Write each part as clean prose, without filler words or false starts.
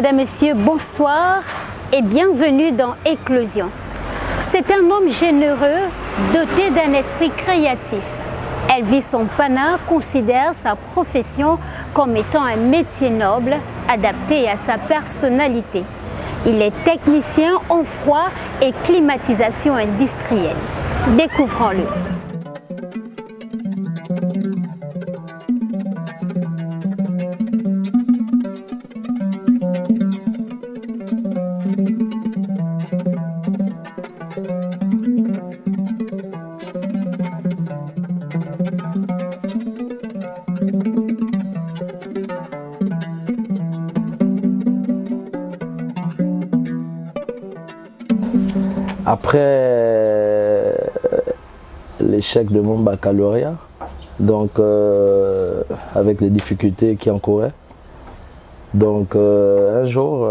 Mesdames, Messieurs, bonsoir et bienvenue dans Éclosion. C'est un homme généreux, doté d'un esprit créatif. Elvis Ompana considère sa profession comme étant un métier noble, adapté à sa personnalité. Il est technicien en froid et climatisation industrielle. Découvrons-le. Après l'échec de mon baccalauréat, donc avec les difficultés qui encouraient, donc un jour,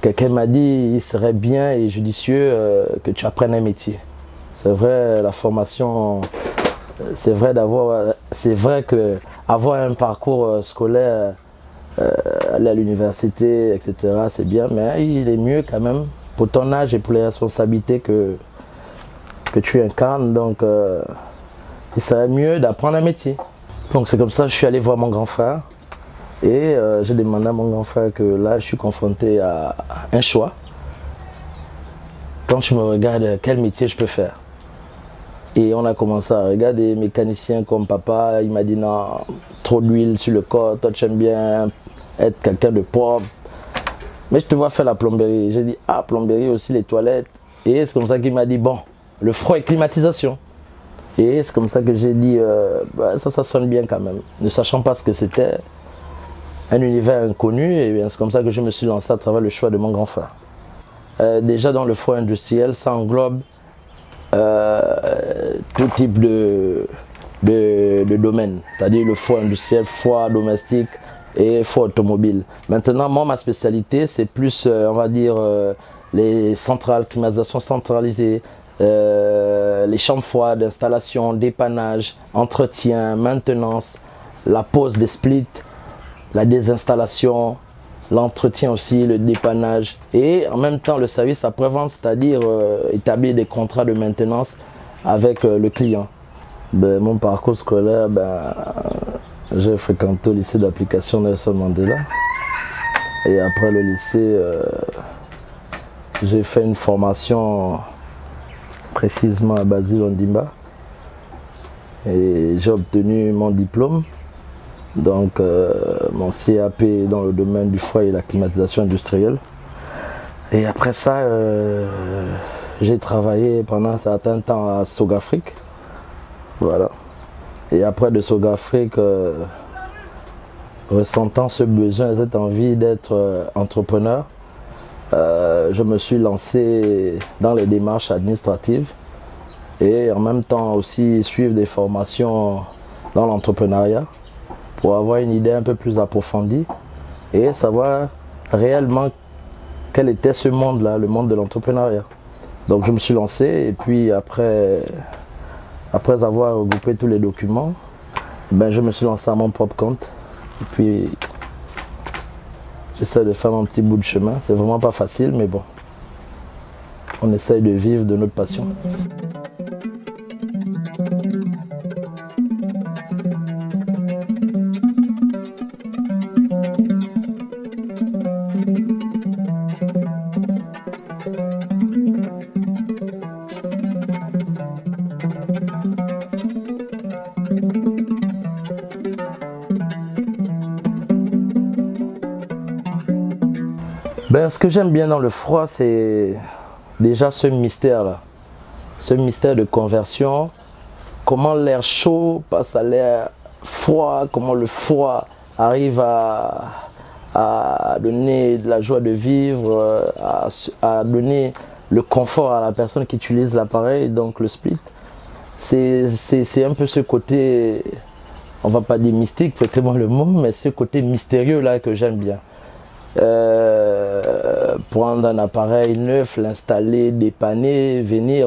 quelqu'un m'a dit il serait bien et judicieux que tu apprennes un métier. C'est vrai, la formation, c'est vrai que avoir un parcours scolaire, aller à l'université, etc., c'est bien, mais il est mieux quand même pour ton âge et pour les responsabilités que tu incarnes, donc il serait mieux d'apprendre un métier. Donc c'est comme ça que je suis allé voir mon grand frère et j'ai demandé à mon grand frère que là je suis confronté à un choix. Quand je me regarde, quel métier je peux faire? Et on a commencé à regarder mécaniciens comme papa, il m'a dit non, trop d'huile sur le corps, toi tu aimes bien être quelqu'un de propre. Mais je te vois faire la plomberie. J'ai dit, ah, plomberie aussi, les toilettes. Et c'est comme ça qu'il m'a dit, bon, le froid et climatisation. Et c'est comme ça que j'ai dit, bah, ça sonne bien quand même. Ne sachant pas ce que c'était, un univers inconnu. Et c'est comme ça que je me suis lancé à travers le choix de mon grand frère. Déjà dans le froid industriel, ça englobe tout type de domaine. C'est-à-dire le froid industriel, froid domestique, et froid automobile. Maintenant, moi, ma spécialité, c'est plus, on va dire, les centrales, climatisation centralisée, les chambres froides, installation, dépannage, entretien, maintenance, la pose des splits, la désinstallation, l'entretien aussi, le dépannage et en même temps le service après-vente, c'est-à-dire établir des contrats de maintenance avec le client. Ben, mon parcours scolaire, j'ai fréquenté au lycée d'application Nelson Mandela et après le lycée, j'ai fait une formation précisément à Basile Ondimba et j'ai obtenu mon diplôme, donc mon CAP dans le domaine du froid et la climatisation industrielle. Et après ça, j'ai travaillé pendant un certain temps à Sogafrique, voilà. Et après de Sogafrique, ressentant ce besoin, cette envie d'être entrepreneur, je me suis lancé dans les démarches administratives et en même temps aussi suivre des formations dans l'entrepreneuriat pour avoir une idée un peu plus approfondie et savoir réellement quel était ce monde-là, le monde de l'entrepreneuriat. Donc je me suis lancé et puis après avoir regroupé tous les documents, je me suis lancé à mon propre compte. Et puis, j'essaie de faire mon petit bout de chemin. C'est vraiment pas facile, mais bon, on essaye de vivre de notre passion. Ce que j'aime bien dans le froid, c'est déjà ce mystère-là. Ce mystère de conversion. Comment l'air chaud passe à l'air froid, comment le froid arrive à donner de la joie de vivre, à donner le confort à la personne qui utilise l'appareil, donc le split. C'est un peu ce côté, on va pas dire mystique, prêtez-moi le mot, mais ce côté mystérieux là que j'aime bien. Prendre un appareil neuf, l'installer, dépanner, venir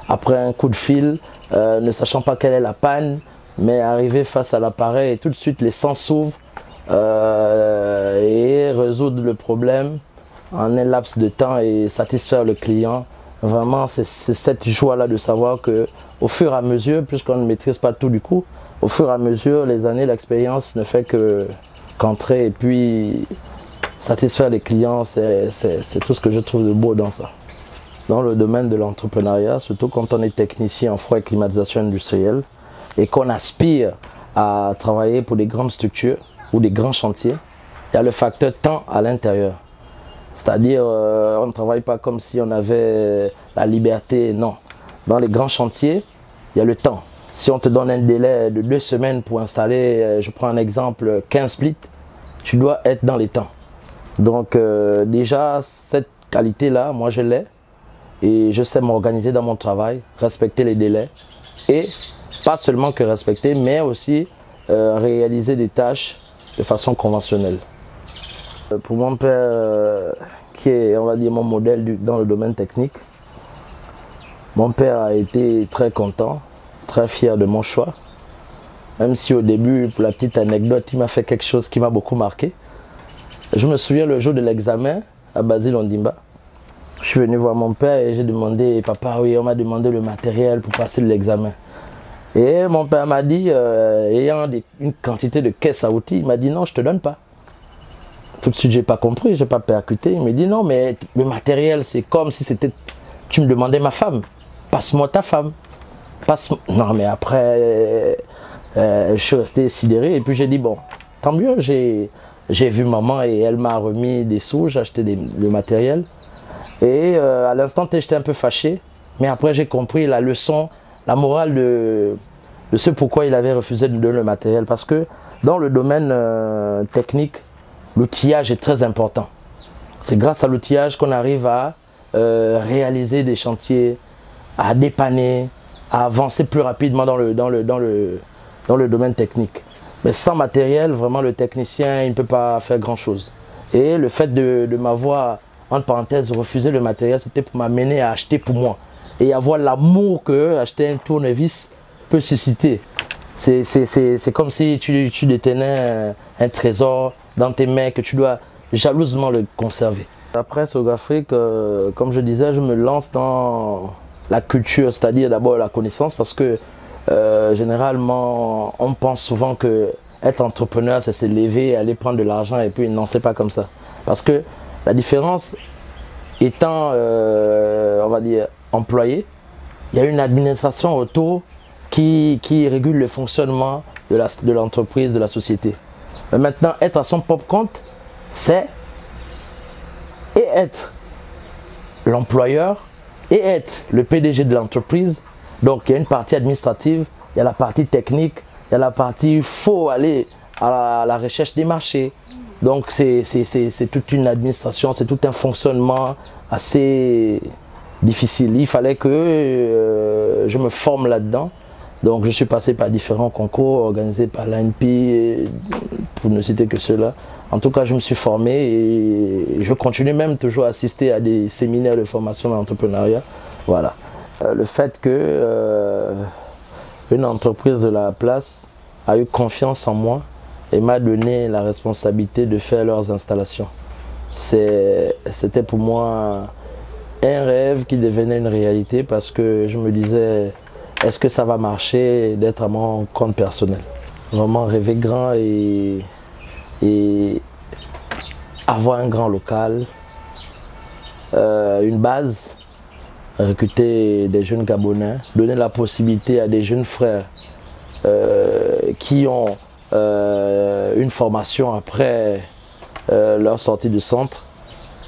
après un coup de fil, ne sachant pas quelle est la panne, mais arriver face à l'appareil et tout de suite les sens s'ouvrent et résoudre le problème en un laps de temps et satisfaire le client. Vraiment, c'est cette joie-là de savoir qu'au fur et à mesure, puisqu'on ne maîtrise pas tout du coup, au fur et à mesure, les années, l'expérience ne fait qu'entrer et puis satisfaire les clients, c'est tout ce que je trouve de beau dans ça. Dans le domaine de l'entrepreneuriat, surtout quand on est technicien en froid et climatisation industrielle et qu'on aspire à travailler pour des grandes structures ou des grands chantiers, il y a le facteur temps à l'intérieur. C'est-à-dire, on ne travaille pas comme si on avait la liberté, non. Dans les grands chantiers, il y a le temps. Si on te donne un délai de 2 semaines pour installer, je prends un exemple, 15 splits, tu dois être dans les temps. Donc déjà, cette qualité-là, moi je l'ai. Et je sais m'organiser dans mon travail, respecter les délais. Et pas seulement que respecter, mais aussi réaliser des tâches de façon conventionnelle. Pour mon père, qui est, on va dire, mon modèle dans le domaine technique, mon père a été très content, très fier de mon choix. Même si au début, pour la petite anecdote, il m'a fait quelque chose qui m'a beaucoup marqué. Je me souviens le jour de l'examen à Basile Ondimba. Je suis venu voir mon père et j'ai demandé, papa, oui, on m'a demandé le matériel pour passer l'examen. Et mon père m'a dit, ayant une quantité de caisses à outils, il m'a dit non, je ne te donne pas. Tout de suite, je n'ai pas compris, je n'ai pas percuté. Il me dit non, mais le matériel, c'est comme si c'était. Tu me demandais ma femme. Passe-moi ta femme. Non, mais après, je suis resté sidéré. Et puis j'ai dit bon, tant mieux, j'ai vu maman et elle m'a remis des sous, j'ai acheté le matériel. Et à l'instant T, j'étais un peu fâché. Mais après, j'ai compris la leçon, la morale de ce pourquoi il avait refusé de donner le matériel. Parce que dans le domaine technique, l'outillage est très important. C'est grâce à l'outillage qu'on arrive à réaliser des chantiers, à dépanner, à avancer plus rapidement dans le domaine technique. Mais sans matériel, vraiment le technicien il ne peut pas faire grand chose. Et le fait de m'avoir, entre parenthèses, refusé le matériel, c'était pour m'amener à acheter pour moi. Et avoir l'amour que acheter un tournevis peut susciter. C'est comme si tu détenais un trésor dans tes mains que tu dois jalousement le conserver. Après Sogafrique, comme je disais, je me lance dans la culture, c'est-à-dire d'abord la connaissance, parce que généralement on pense souvent que être entrepreneur c'est se lever, aller prendre de l'argent et puis non, c'est pas comme ça. Parce que la différence étant, on va dire, employé, il y a une administration autour qui régule le fonctionnement de l'entreprise, de la société. Mais maintenant, être à son propre compte, c'est et être l'employeur et être le PDG de l'entreprise. Donc, il y a une partie administrative, il y a la partie technique, il y a la partie où il faut aller à la recherche des marchés. Donc, c'est toute une administration, c'est tout un fonctionnement assez difficile. Il fallait que je me forme là-dedans. Donc je suis passé par différents concours organisés par l'ANPI, pour ne citer que ceux-là. En tout cas, je me suis formé et je continue même toujours à assister à des séminaires de formation d'entrepreneuriat. Voilà. Le fait que une entreprise de la place a eu confiance en moi et m'a donné la responsabilité de faire leurs installations. C'était pour moi un rêve qui devenait une réalité parce que je me disais, est-ce que ça va marcher d'être à mon compte personnel? Vraiment rêver grand et avoir un grand local, une base, recruter des jeunes Gabonais, donner la possibilité à des jeunes frères qui ont une formation après leur sortie du centre,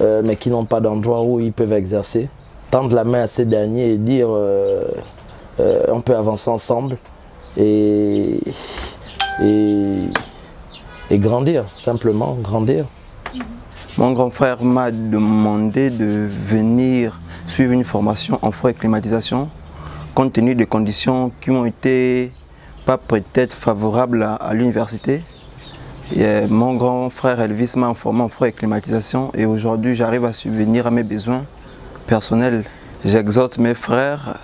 mais qui n'ont pas d'endroit où ils peuvent exercer. Tendre la main à ces derniers et dire on peut avancer ensemble et grandir, simplement grandir. Mon grand frère m'a demandé de venir suivre une formation en froid et climatisation compte tenu des conditions qui m'ont été pas peut-être favorables à l'université. Mon grand frère Elvis m'a informé en froid et climatisation et aujourd'hui j'arrive à subvenir à mes besoins personnels. J'exhorte mes frères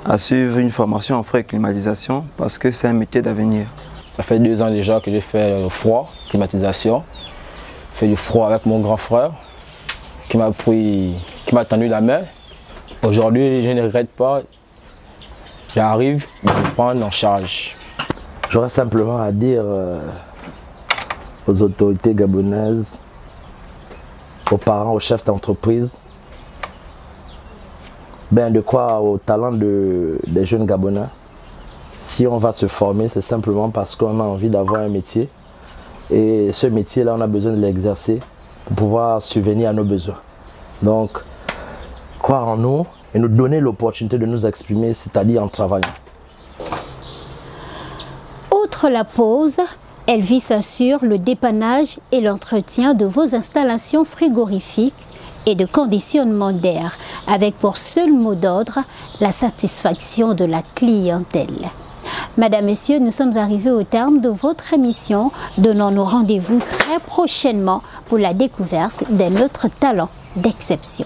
à suivre une formation en froid et climatisation parce que c'est un métier d'avenir. Ça fait 2 ans déjà que j'ai fait le froid, climatisation. J'ai fait du froid avec mon grand frère qui m'a tendu la main. Aujourd'hui, je ne regrette pas. J'arrive à me prendre en charge. J'aurais simplement à dire aux autorités gabonaises, aux parents, aux chefs d'entreprise, de quoi au talent des jeunes Gabonais. Si on va se former, c'est simplement parce qu'on a envie d'avoir un métier. Et ce métier-là, on a besoin de l'exercer pour pouvoir subvenir à nos besoins. Donc, croire en nous et nous donner l'opportunité de nous exprimer, c'est-à-dire en travaillant. Outre la pause, Elvis assure le dépannage et l'entretien de vos installations frigorifiques et de conditionnement d'air, avec pour seul mot d'ordre la satisfaction de la clientèle. Madame, Monsieur, nous sommes arrivés au terme de votre émission. Donnons-nous rendez-vous très prochainement pour la découverte d'un autre talent d'exception.